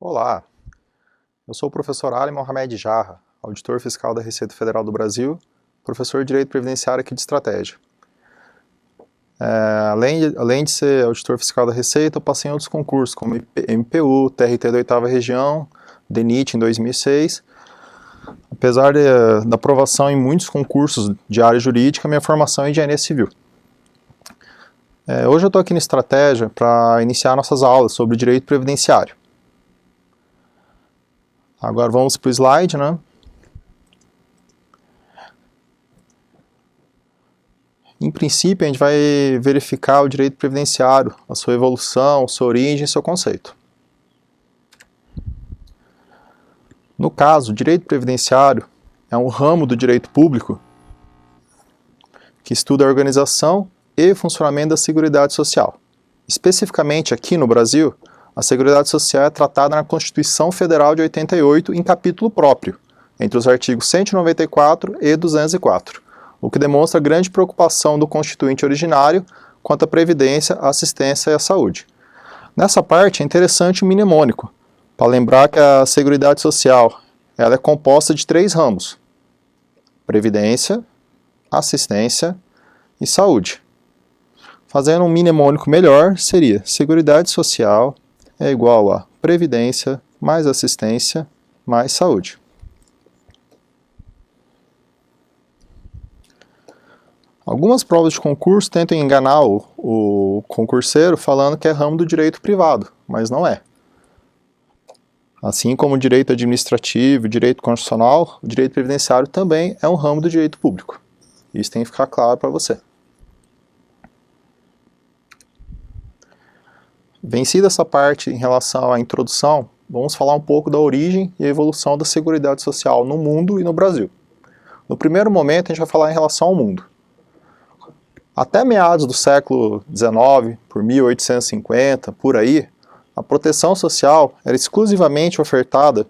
Olá, eu sou o professor Ali Mohamed Jarra, auditor fiscal da Receita Federal do Brasil, professor de Direito Previdenciário aqui de Estratégia. Além de ser auditor fiscal da Receita, eu passei em outros concursos, como MPU, TRT da 8ª Região, DENIT em 2006. Apesar da aprovação em muitos concursos de área jurídica, minha formação é em engenharia civil. Hoje eu estou aqui na Estratégia para iniciar nossas aulas sobre direito previdenciário. Agora vamos para o slide, né? Em princípio, a gente vai verificar o direito previdenciário, a sua evolução, sua origem e seu conceito. No caso, o direito previdenciário é um ramo do direito público que estuda a organização e o funcionamento da Seguridade Social. Especificamente aqui no Brasil, a Seguridade Social é tratada na Constituição Federal de 88 em capítulo próprio, entre os artigos 194 e 204, o que demonstra grande preocupação do constituinte originário quanto à previdência, à assistência e à saúde. Nessa parte é interessante o mnemônico, para lembrar que a Seguridade Social ela é composta de 3 ramos: previdência, assistência e saúde. Fazendo um mnemônico melhor, seria Seguridade Social é igual a previdência mais assistência mais saúde. Algumas provas de concurso tentam enganar o concurseiro falando que é ramo do direito privado, mas não é. Assim como o direito administrativo, o direito constitucional, o direito previdenciário também é um ramo do direito público. Isso tem que ficar claro para você. Vencida essa parte em relação à introdução, vamos falar um pouco da origem e evolução da Seguridade Social no mundo e no Brasil. No primeiro momento, a gente vai falar em relação ao mundo. Até meados do século XIX, por 1850, por aí, a proteção social era exclusivamente ofertada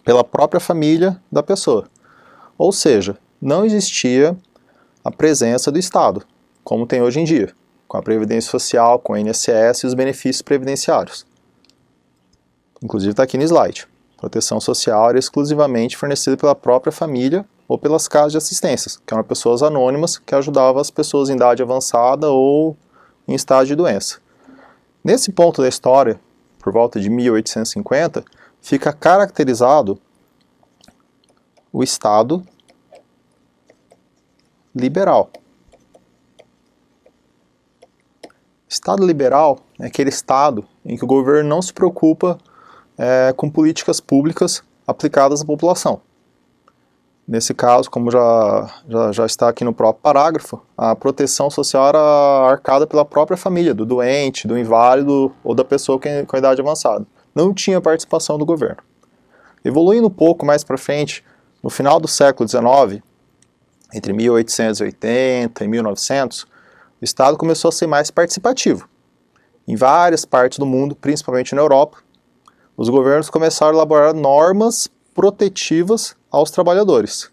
pela própria família da pessoa. Ou seja, não existia a presença do Estado, como tem hoje em dia, com a Previdência Social, com o INSS e os benefícios previdenciários. Inclusive está aqui no slide. Proteção social era exclusivamente fornecida pela própria família ou pelas casas de assistências, que eram pessoas anônimas que ajudavam as pessoas em idade avançada ou em estágio de doença. Nesse ponto da história, por volta de 1850, fica caracterizado o Estado liberal. Estado liberal é aquele Estado em que o governo não se preocupa com políticas públicas aplicadas à população. Nesse caso, como já está aqui no próprio parágrafo, a proteção social era arcada pela própria família, do doente, do inválido ou da pessoa com a idade avançada. Não tinha participação do governo. Evoluindo um pouco mais para frente, no final do século XIX, entre 1880 e 1900, o Estado começou a ser mais participativo. Em várias partes do mundo, principalmente na Europa, os governos começaram a elaborar normas protetivas aos trabalhadores.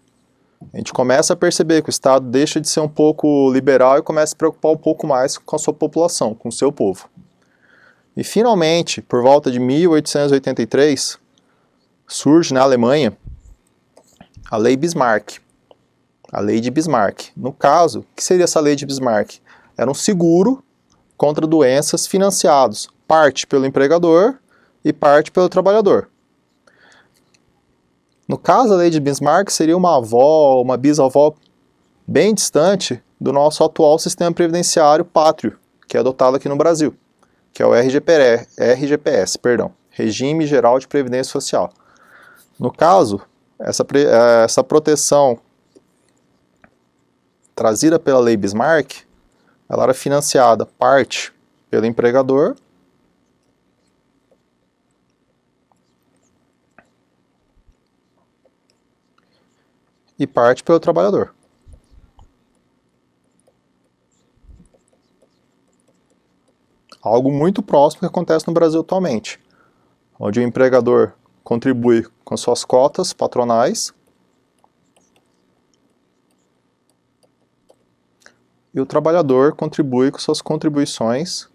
A gente começa a perceber que o Estado deixa de ser um pouco liberal e começa a se preocupar um pouco mais com a sua população, com o seu povo. E finalmente, por volta de 1883, surge na Alemanha a Lei Bismarck. A Lei de Bismarck. No caso, o que seria essa Lei de Bismarck? Era um seguro contra doenças financiados, parte pelo empregador e parte pelo trabalhador. No caso, a Lei de Bismarck seria uma avó, uma bisavó bem distante do nosso atual sistema previdenciário pátrio, que é adotado aqui no Brasil, que é o RGPS, Regime Geral de Previdência Social. No caso, essa proteção trazida pela Lei Bismarck, ela era financiada parte pelo empregador e parte pelo trabalhador. Algo muito próximo que acontece no Brasil atualmente, onde o empregador contribui com suas cotas patronais e o trabalhador contribui com suas contribuições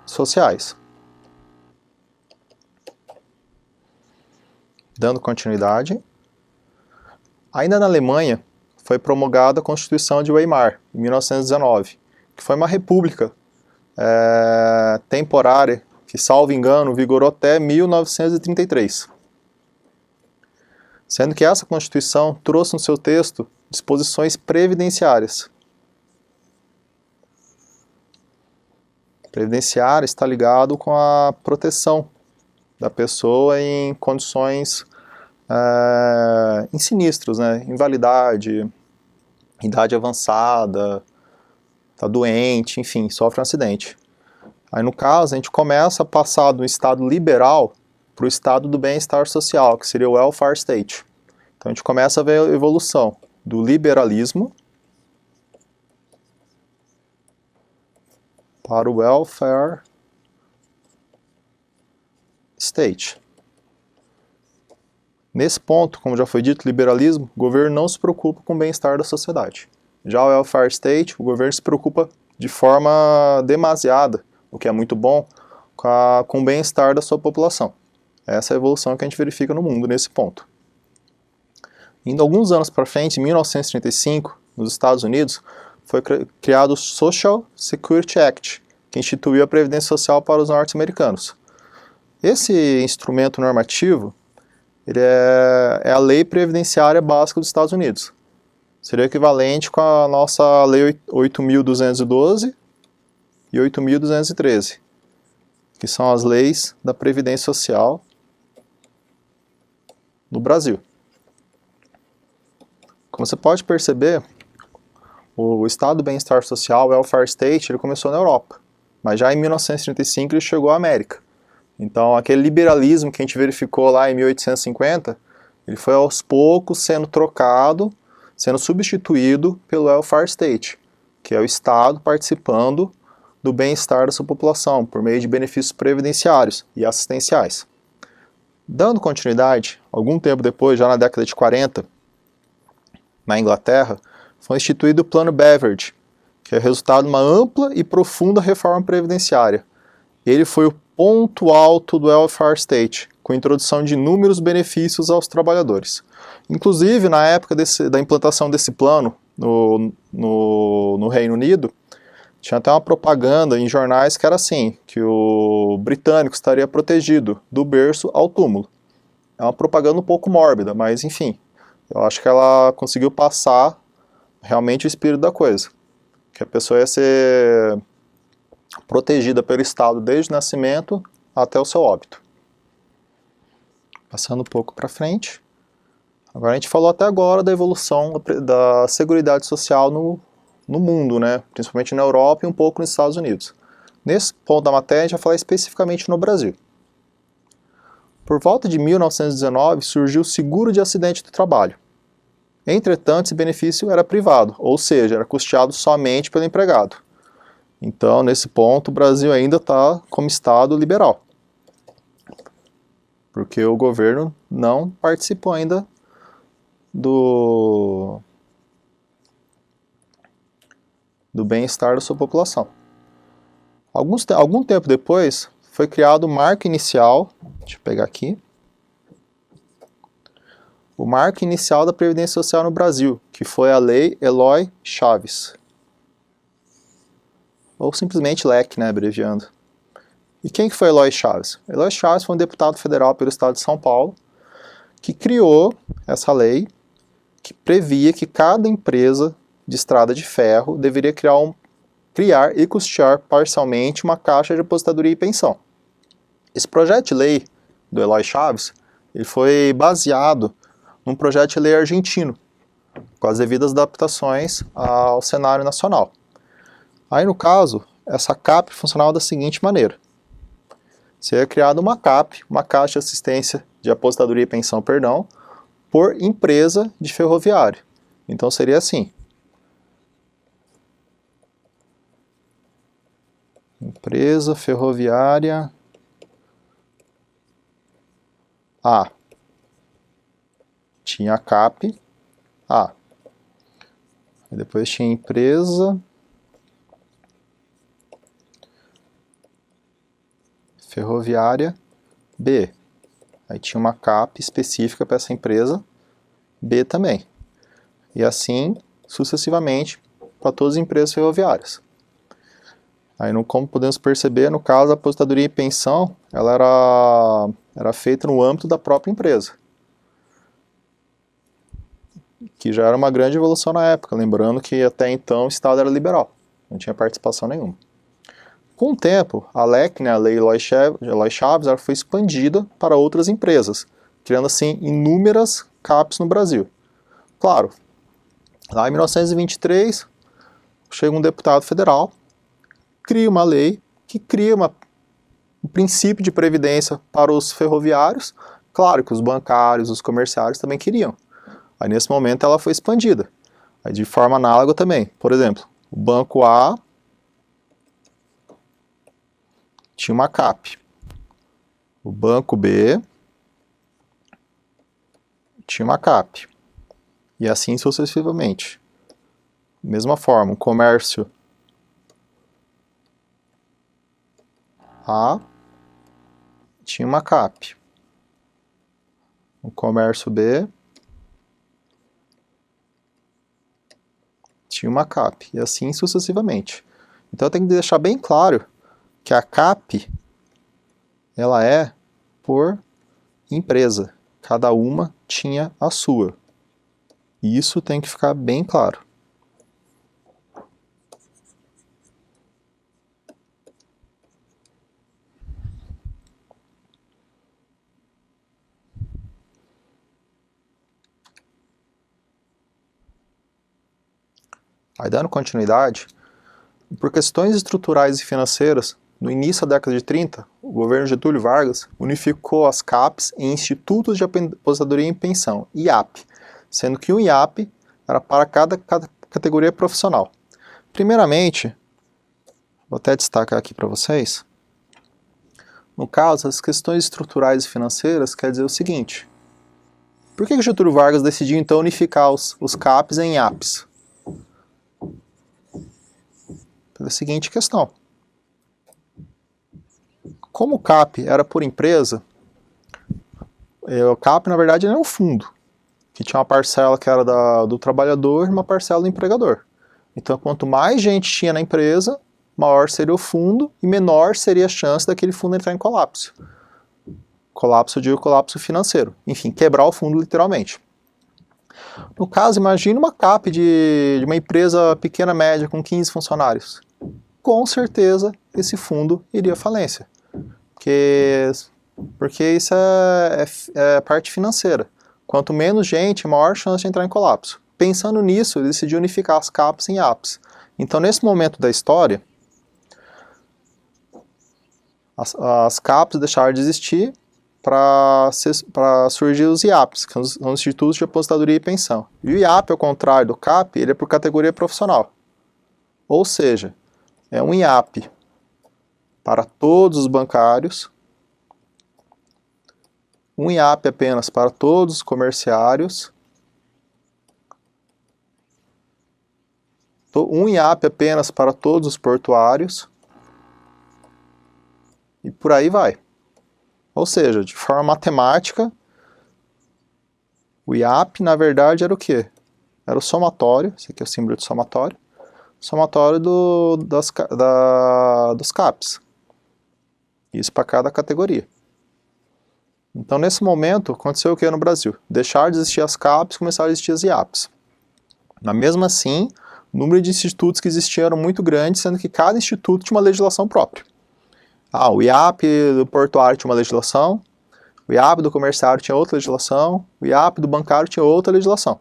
sociais. Dando continuidade, ainda na Alemanha foi promulgada a Constituição de Weimar, em 1919, que foi uma república temporária que, salvo engano, vigorou até 1933. Sendo que essa Constituição trouxe no seu texto disposições previdenciárias. Previdenciário está ligado com a proteção da pessoa em condições em sinistros, né? Invalidade, idade avançada, está doente, enfim, sofre um acidente. Aí no caso a gente começa a passar do estado liberal para o estado do bem-estar social, que seria o welfare state. Então a gente começa a ver a evolução do liberalismo para o welfare state. Nesse ponto, como já foi dito, liberalismo, o governo não se preocupa com o bem-estar da sociedade. Já o welfare state, o governo se preocupa de forma demasiada, o que é muito bom, com o bem-estar da sua população. Essa é a evolução que a gente verifica no mundo nesse ponto. Indo alguns anos para frente, em 1935, nos Estados Unidos, foi criado o Social Security Act, que instituiu a Previdência Social para os norte-americanos. Esse instrumento normativo ele é a lei previdenciária básica dos Estados Unidos. Seria equivalente com a nossa lei 8.212 e 8.213, que são as leis da Previdência Social no Brasil. Como você pode perceber, o estado do bem-estar social, o welfare state, ele começou na Europa, mas já em 1935 ele chegou à América. Então, aquele liberalismo que a gente verificou lá em 1850, ele foi aos poucos sendo trocado, sendo substituído pelo welfare state, que é o Estado participando do bem-estar da sua população, por meio de benefícios previdenciários e assistenciais. Dando continuidade, algum tempo depois, já na década de 40, na Inglaterra, foi instituído o Plano Beveridge, que é resultado de uma ampla e profunda reforma previdenciária. Ele foi o ponto alto do welfare state, com a introdução de inúmeros benefícios aos trabalhadores. Inclusive, na época da implantação desse plano no Reino Unido, tinha até uma propaganda em jornais que era assim, que o britânico estaria protegido do berço ao túmulo. É uma propaganda um pouco mórbida, mas enfim, eu acho que ela conseguiu passar realmente o espírito da coisa, que a pessoa ia ser protegida pelo Estado desde o nascimento até o seu óbito. Passando um pouco para frente. Agora a gente falou até agora da evolução da Seguridade Social no mundo, né? Principalmente na Europa e um pouco nos Estados Unidos. Nesse ponto da matéria a gente vai falar especificamente no Brasil. Por volta de 1919 surgiu o seguro de acidente do trabalho. Entretanto, esse benefício era privado, ou seja, era custeado somente pelo empregado. Então, nesse ponto, o Brasil ainda está como Estado liberal, porque o governo não participou ainda do bem-estar da sua população. Algum tempo depois, foi criado o marco inicial, deixa eu pegar aqui, o marco inicial da Previdência Social no Brasil, que foi a Lei Eloy Chaves. Ou simplesmente LEC, né, abreviando. E quem que foi Eloy Chaves? Eloy Chaves foi um deputado federal pelo estado de São Paulo, que criou essa lei, que previa que cada empresa de estrada de ferro deveria criar e custear parcialmente uma caixa de aposentadoria e pensão. Esse projeto de lei do Eloy Chaves, ele foi baseado num projeto de lei argentino, com as devidas adaptações ao cenário nacional. Aí, no caso, essa CAP funcionava da seguinte maneira. Seria criada uma CAP, uma Caixa de Assistência de Aposentadoria e Pensão, por empresa de ferroviário. Então, seria assim. Empresa ferroviária A. Tinha a CAP A. E depois tinha a empresa ferroviária B. aí tinha uma CAP específica para essa empresa B também. E assim, sucessivamente, para todas as empresas ferroviárias. Aí, como podemos perceber, no caso, a aposentadoria e pensão, ela era feita no âmbito da própria empresa, que já era uma grande evolução na época, lembrando que até então o Estado era liberal, não tinha participação nenhuma. Com o tempo, a LEC, né, a Lei Eloy Chaves, ela foi expandida para outras empresas, criando assim inúmeras CAPs no Brasil. Claro, lá em 1923, chega um deputado federal, cria uma lei que cria um princípio de previdência para os ferroviários, claro que os bancários, os comerciários também queriam. Aí nesse momento ela foi expandida, aí, de forma análoga também. Por exemplo, o Banco A tinha uma CAP, o Banco B tinha uma CAP, e assim sucessivamente. Mesma forma, o comércio A tinha uma CAP, o comércio B tinha uma CAP, e assim sucessivamente. Então eu tenho que deixar bem claro que a CAP, ela é por empresa, cada uma tinha a sua, e isso tem que ficar bem claro. Aí, dando continuidade, por questões estruturais e financeiras, no início da década de 30, o governo Getúlio Vargas unificou as CAPs em Institutos de Aposentadoria e Pensão, IAP, sendo que um IAP era para cada categoria profissional. Primeiramente, vou até destacar aqui para vocês, no caso, as questões estruturais e financeiras quer dizer o seguinte: por que o Getúlio Vargas decidiu então unificar os CAPs em IAPs? Pela seguinte questão: como o CAP era por empresa, o CAP na verdade era um fundo, que tinha uma parcela que era do trabalhador e uma parcela do empregador. Então quanto mais gente tinha na empresa, maior seria o fundo e menor seria a chance daquele fundo entrar em colapso. Colapso, eu digo colapso financeiro. Enfim, quebrar o fundo literalmente. No caso, imagine uma CAP de uma empresa pequena, média, com 15 funcionários. Com certeza, esse fundo iria à falência. Porque isso é parte financeira. Quanto menos gente, maior chance de entrar em colapso. Pensando nisso, ele decidiu unificar as CAPs em IAPs. Então, nesse momento da história, as CAPs deixaram de existir para surgir os IAPs, que são os Institutos de Aposentadoria e Pensão. E o IAP, ao contrário do CAP, ele é por categoria profissional. Ou seja, é um IAP para todos os bancários, um IAP apenas para todos os comerciários, um IAP apenas para todos os portuários, e por aí vai. Ou seja, de forma matemática, o IAP, na verdade, era o quê? Era o somatório, esse aqui é o símbolo de somatório dos CAPs. Isso para cada categoria. Então, nesse momento, aconteceu o que no Brasil? Deixaram de existir as CAPs, começaram a existir as IAPs. Mas mesmo assim, o número de institutos que existiam era muito grande, sendo que cada instituto tinha uma legislação própria. O IAP do portuário tinha uma legislação, o IAP do comerciário tinha outra legislação, o IAP do bancário tinha outra legislação.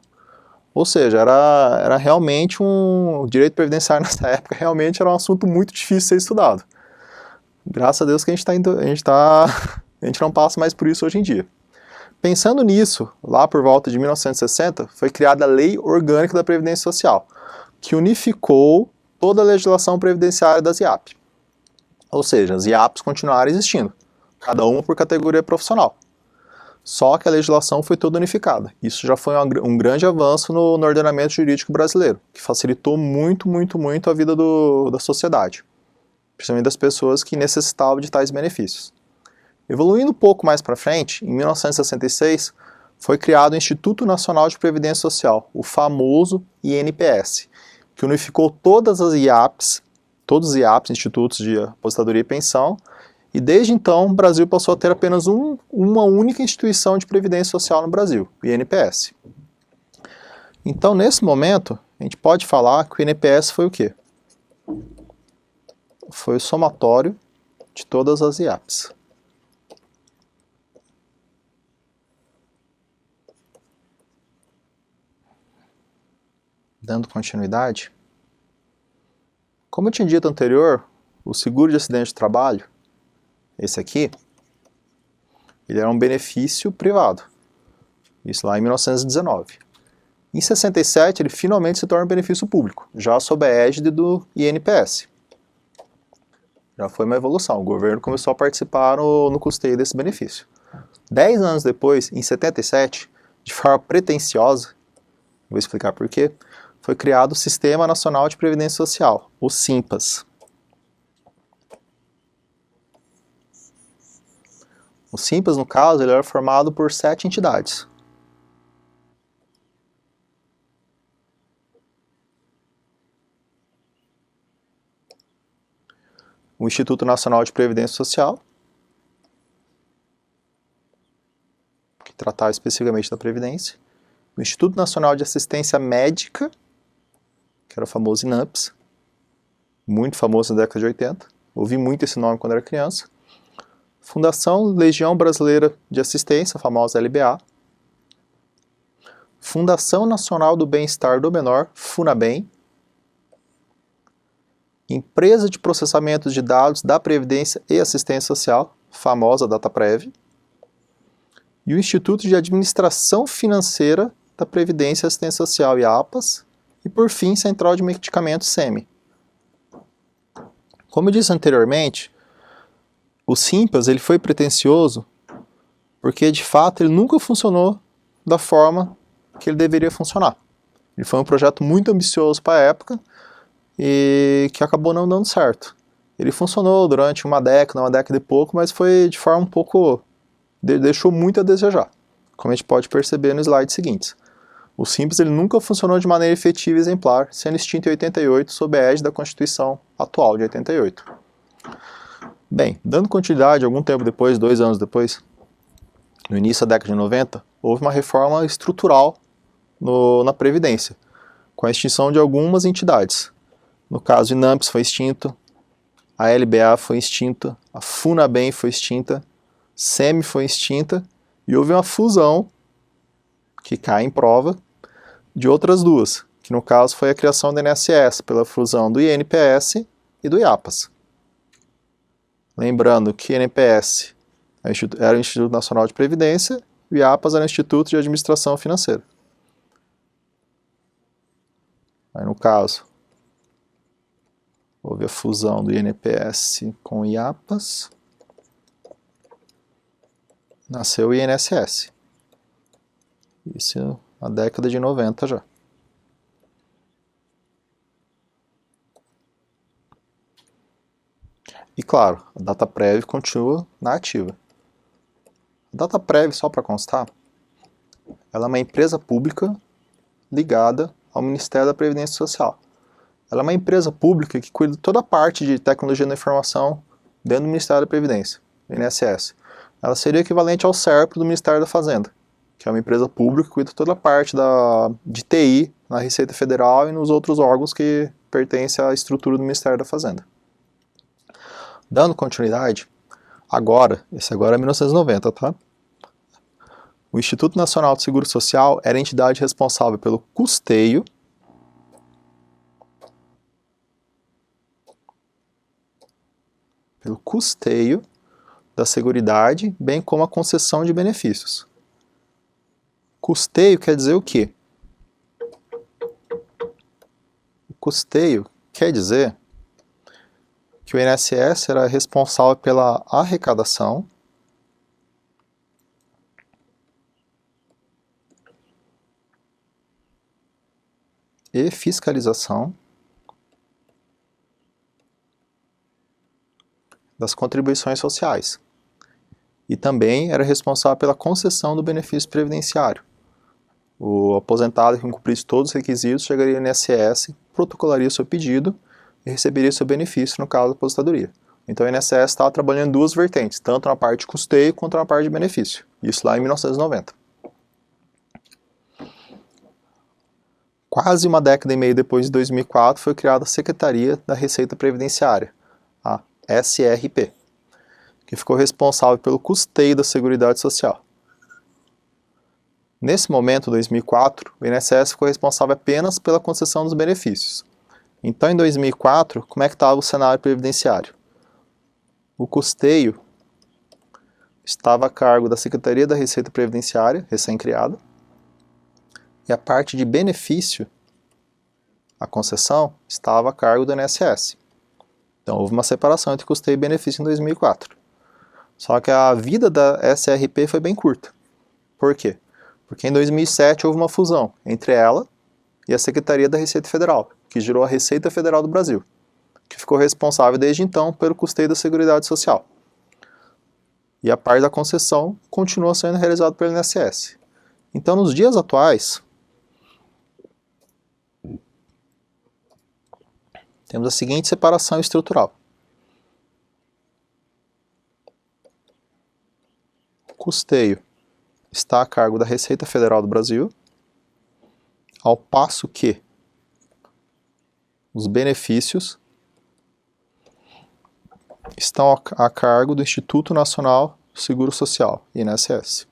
Ou seja, era realmente o direito previdenciário nessa época realmente era um assunto muito difícil de ser estudado. Graças a Deus que a gente não passa mais por isso hoje em dia. Pensando nisso, lá por volta de 1960, foi criada a Lei Orgânica da Previdência Social, que unificou toda a legislação previdenciária das IAP. Ou seja, as IAPs continuaram existindo, cada uma por categoria profissional. Só que a legislação foi toda unificada. Isso já foi um grande avanço no ordenamento jurídico brasileiro, que facilitou muito, muito, muito a vida da sociedade, principalmente das pessoas que necessitavam de tais benefícios. Evoluindo um pouco mais para frente, em 1966, foi criado o Instituto Nacional de Previdência Social, o famoso INPS, que unificou todos os IAPs, Institutos de Aposentadoria e Pensão, e desde então o Brasil passou a ter apenas uma única instituição de previdência social no Brasil, o INPS. Então, nesse momento, a gente pode falar que o INPS foi o quê? Foi o somatório de todas as IAPs. Dando continuidade, como eu tinha dito anterior, o seguro de acidente de trabalho, esse aqui, ele era um benefício privado, isso lá em 1919. Em 67, ele finalmente se torna um benefício público, já sob a égide do INPS. Já foi uma evolução, o governo começou a participar no custeio desse benefício. 10 anos depois, em 77, de forma pretensiosa, vou explicar por quê, foi criado o Sistema Nacional de Previdência Social, o SINPAS. O SINPAS, no caso, ele era formado por 7 entidades. O Instituto Nacional de Previdência Social, que tratava especificamente da Previdência. O Instituto Nacional de Assistência Médica, que era o famoso INAMPS, muito famoso na década de 80. Ouvi muito esse nome quando era criança. Fundação Legião Brasileira de Assistência, a famosa LBA. Fundação Nacional do Bem-Estar do Menor, FUNABEM. Empresa de Processamento de Dados da Previdência e Assistência Social, famosa DataPrev. E o Instituto de Administração Financeira da Previdência e Assistência Social, IAPAS. E, por fim, Central de Medicamentos, SEMI. Como eu disse anteriormente, o SINPAS ele foi pretensioso porque, de fato, ele nunca funcionou da forma que ele deveria funcionar. Ele foi um projeto muito ambicioso para a época e que acabou não dando certo. Ele funcionou durante uma década e pouco, mas foi de forma um pouco... deixou muito a desejar, como a gente pode perceber nos slides seguintes. O SINPAS ele nunca funcionou de maneira efetiva e exemplar, sendo extinto em 88 sob a égide da Constituição atual de 88. Bem, dando continuidade, algum tempo depois, 2 anos depois, no início da década de 90, houve uma reforma estrutural na Previdência, com a extinção de algumas entidades. No caso, o INAMPS foi extinto, a LBA foi extinta, a FUNABEM foi extinta, SEMI foi extinta, e houve uma fusão, que cai em prova, de outras duas, que no caso foi a criação do INSS, pela fusão do INPS e do IAPAS. Lembrando que o INPS era o Instituto Nacional de Previdência e o IAPAS era o Instituto de Administração Financeira. Aí no caso, houve a fusão do INPS com o IAPAS, nasceu o INSS. Isso na década de 90 já. E claro, a DataPrev continua na ativa. A DataPrev, só para constar, ela é uma empresa pública ligada ao Ministério da Previdência Social. Ela é uma empresa pública que cuida de toda a parte de tecnologia da informação dentro do Ministério da Previdência, do INSS. Ela seria equivalente ao SERP do Ministério da Fazenda, que é uma empresa pública que cuida de toda a parte de TI na Receita Federal e nos outros órgãos que pertencem à estrutura do Ministério da Fazenda. Dando continuidade, esse agora é 1990, tá? O Instituto Nacional de Seguro Social era a entidade responsável pelo custeio da Seguridade, bem como a concessão de benefícios. Custeio quer dizer o quê? O custeio quer dizer que o INSS era responsável pela arrecadação e fiscalização das contribuições sociais. e também era responsável pela concessão do benefício previdenciário. O aposentado que cumprisse todos os requisitos chegaria no INSS, protocolaria seu pedido e receberia seu benefício no caso da aposentadoria. Então o INSS estava trabalhando em duas vertentes, tanto na parte de custeio quanto na parte de benefício. Isso lá em 1990. Quase uma década e meia depois de 2004 foi criada a Secretaria da Receita Previdenciária, a SRP, que ficou responsável pelo custeio da Seguridade Social. Nesse momento, 2004, o INSS ficou responsável apenas pela concessão dos benefícios. Então, em 2004, como é que estava o cenário previdenciário? O custeio estava a cargo da Secretaria da Receita Previdenciária, recém-criada, e a parte de benefício, a concessão, estava a cargo do INSS. Então, houve uma separação entre custeio e benefício em 2004. Só que a vida da SRP foi bem curta. Por quê? Porque em 2007 houve uma fusão entre ela e a Secretaria da Receita Federal, que gerou a Receita Federal do Brasil, que ficou responsável desde então pelo custeio da Seguridade Social. E a parte da concessão continua sendo realizada pelo INSS. Então, nos dias atuais, temos a seguinte separação estrutural. Custeio está a cargo da Receita Federal do Brasil, ao passo que os benefícios estão a cargo do Instituto Nacional do Seguro Social, INSS.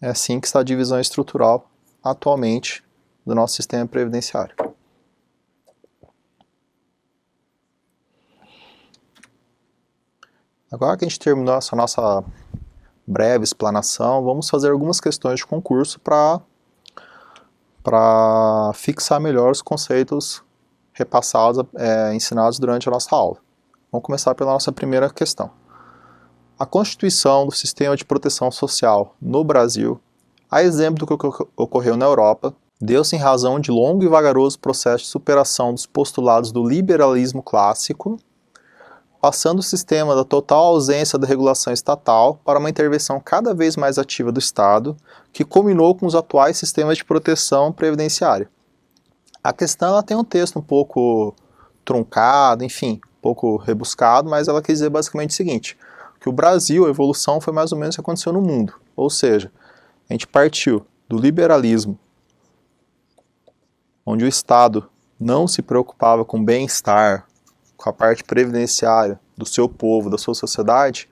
É assim que está a divisão estrutural atualmente do nosso sistema previdenciário. Agora que a gente terminou essa nossa breve explanação, vamos fazer algumas questões de concurso para fixar melhor os conceitos repassados, ensinados durante a nossa aula. Vamos começar pela nossa primeira questão. A constituição do sistema de proteção social no Brasil, a exemplo do que ocorreu na Europa, deu-se em razão de longo e vagaroso processo de superação dos postulados do liberalismo clássico, passando o sistema da total ausência da regulação estatal para uma intervenção cada vez mais ativa do Estado, que culminou com os atuais sistemas de proteção previdenciária. A questão ela tem um texto um pouco truncado, enfim, um pouco rebuscado, mas ela quer dizer basicamente o seguinte, que o Brasil, a evolução foi mais ou menos o que aconteceu no mundo, ou seja, a gente partiu do liberalismo, onde o Estado não se preocupava com o bem-estar, com a parte previdenciária do seu povo, da sua sociedade,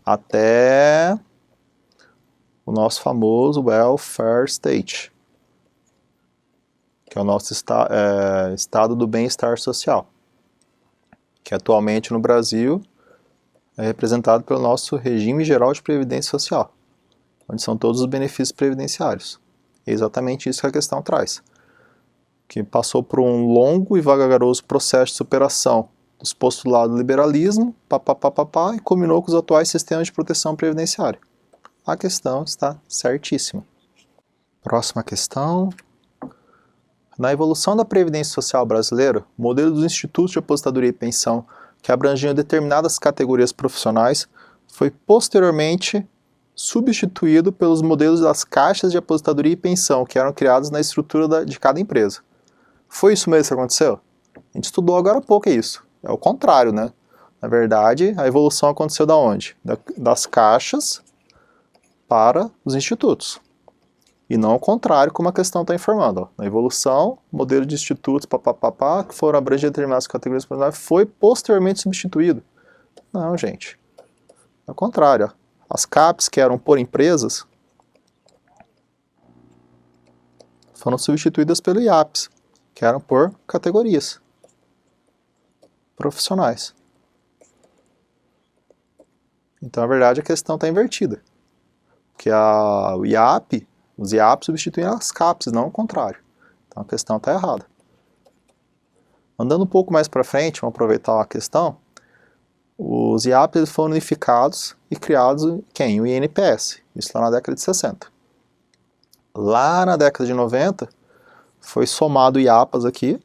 até o nosso famoso welfare state, que é o nosso estado do bem-estar social, que atualmente no Brasil é representado pelo nosso regime geral de previdência social, onde são todos os benefícios previdenciários. É exatamente isso que a questão traz, que passou por um longo e vagaroso processo de superação dos postulados do liberalismo, e culminou com os atuais sistemas de proteção previdenciária. A questão está certíssima. Próxima questão. Na evolução da Previdência Social brasileira, o modelo dos institutos de aposentadoria e pensão, que abrangiam determinadas categorias profissionais, foi posteriormente substituído pelos modelos das caixas de aposentadoria e pensão, que eram criados na estrutura de cada empresa. Foi isso mesmo que aconteceu? A gente estudou agora há pouco isso. É o contrário, né? Na verdade, a evolução aconteceu da onde? Das caixas para os institutos. E não o contrário, como a questão está informando. Ó. Na evolução, o modelo de institutos, que foram abranger determinadas categorias profissionais, foi posteriormente substituído. Não, gente. É o contrário. Ó. As CAPs, que eram por empresas, foram substituídas pelo IAPs, que eram por categorias profissionais. Então, na verdade, a questão está invertida. Porque os IAPs substituem as CAPs, não o contrário. Então, a questão está errada. Andando um pouco mais para frente, vamos aproveitar a questão, os IAPs foram unificados e criados quem? O INPS, isso lá na década de 60. Lá na década de 90, foi somado o IAPAS aqui,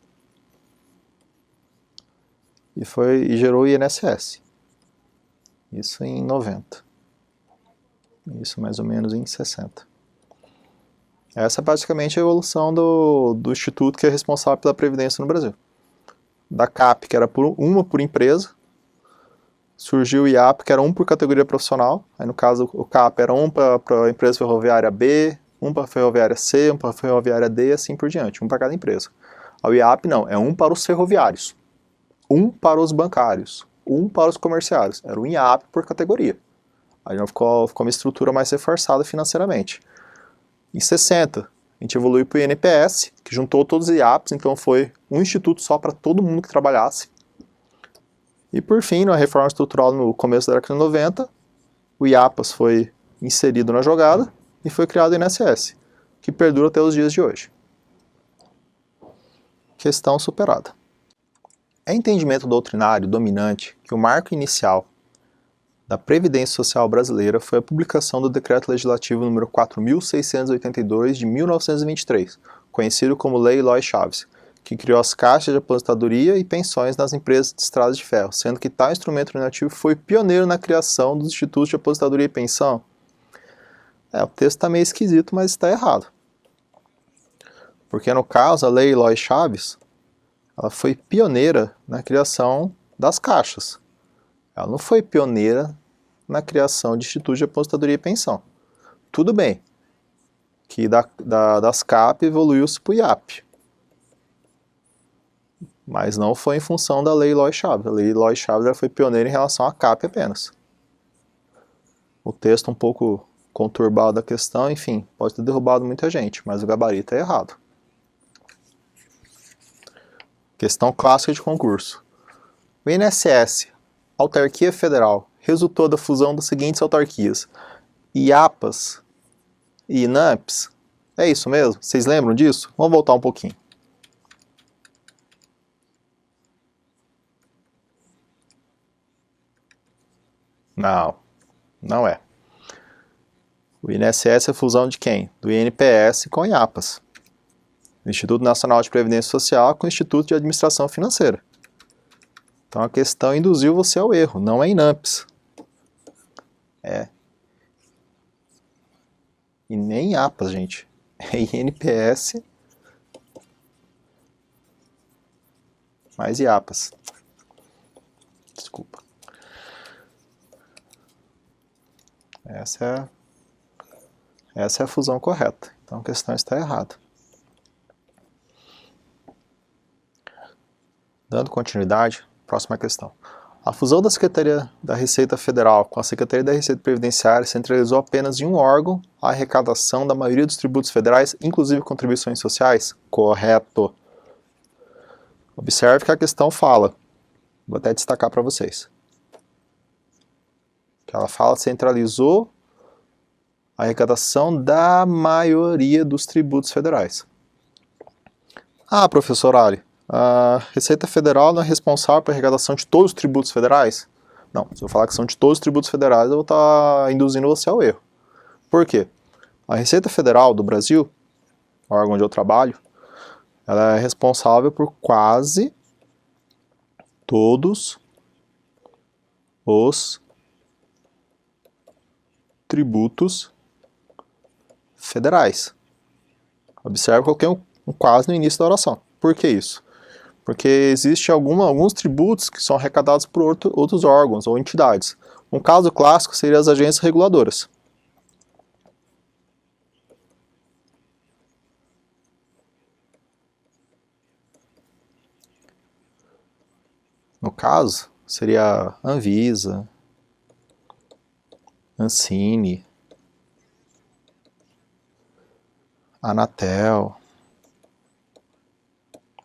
e gerou o INSS. Isso em 90. Isso mais ou menos em 60. Essa é praticamente a evolução do instituto que é responsável pela Previdência no Brasil. Da CAP, que era uma por empresa, surgiu o IAP, que era um por categoria profissional. Aí no caso o CAP era um para a empresa ferroviária B, um para a ferroviária C, um para a ferroviária D e assim por diante, um para cada empresa. O IAP não, é um para os ferroviários, um para os bancários, um para os comerciários. Era um IAP por categoria. Aí já ficou uma estrutura mais reforçada financeiramente. Em 60, a gente evoluiu para o INPS, que juntou todos os IAPs, então foi um instituto só para todo mundo que trabalhasse. E por fim, na reforma estrutural no começo da década de 90, o IAPAS foi inserido na jogada e foi criado o INSS, que perdura até os dias de hoje. Questão superada. É entendimento doutrinário dominante que o marco inicial da Previdência Social brasileira foi a publicação do Decreto Legislativo nº 4.682 de 1923, conhecido como Lei Eloy Chaves, que criou as caixas de aposentadoria e pensões nas empresas de estradas de ferro, sendo que tal instrumento normativo foi pioneiro na criação dos institutos de aposentadoria e pensão. O texto está meio esquisito, mas está errado. Porque no caso, a Lei Eloy Chaves, ela foi pioneira na criação das caixas. Ela não foi pioneira na criação de institutos de aposentadoria e pensão. Tudo bem que das CAP evoluiu-se para o IAP. Mas não foi em função da Lei Eloy Chaves. A Lei Eloy Chaves foi pioneira em relação à CAP apenas. O texto um pouco conturbado da questão, enfim, pode ter derrubado muita gente, mas o gabarito é errado. Questão clássica de concurso. O INSS, autarquia federal, resultou da fusão das seguintes autarquias: IAPAS e INAMPS. É isso mesmo? Vocês lembram disso? Vamos voltar um pouquinho. Não, não é. O INSS é a fusão de quem? Do INPS com o IAPAS. O Instituto Nacional de Previdência Social com o Instituto de Administração Financeira. Então a questão induziu você ao erro, não é INAMPS. E nem IAPAS, gente. É INPS mais IAPAS. Desculpa. Essa é a fusão correta. Então a questão está errada. Dando continuidade, próxima questão. A fusão da Secretaria da Receita Federal com a Secretaria da Receita Previdenciária centralizou apenas em um órgão a arrecadação da maioria dos tributos federais, inclusive contribuições sociais? Correto. Observe que a questão fala, vou até destacar para vocês, que ela fala centralizou a arrecadação da maioria dos tributos federais. Ah, professor Ali, a Receita Federal não é responsável pela arrecadação de todos os tributos federais? Não, se eu falar que são de todos os tributos federais, eu vou estar induzindo você ao erro. Por quê? A Receita Federal do Brasil, o órgão onde eu trabalho, ela é responsável por quase todos os tributos federais. Observe que eu coloquei um quase no início da oração. Por que isso? Porque existem alguns tributos que são arrecadados por outros órgãos ou entidades. Um caso clássico seria as agências reguladoras. No caso, seria a Anvisa, Ancine, Anatel,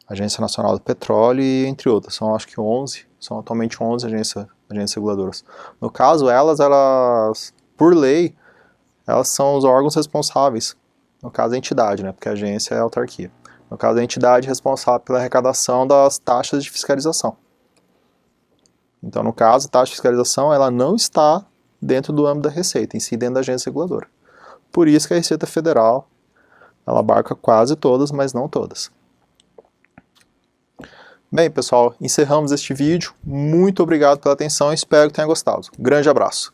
Agência Nacional do Petróleo e entre outras. São acho que 11, são atualmente 11 agências reguladoras. No caso, elas, por lei, elas são os órgãos responsáveis. No caso, a entidade, né? Porque a agência é a autarquia. No caso, a entidade responsável pela arrecadação das taxas de fiscalização. Então, no caso, a taxa de fiscalização ela não está dentro do âmbito da Receita, em si dentro da agência reguladora. Por isso que a Receita Federal ela abarca quase todas, mas não todas. Bem, pessoal, encerramos este vídeo. Muito obrigado pela atenção e espero que tenha gostado. Grande abraço.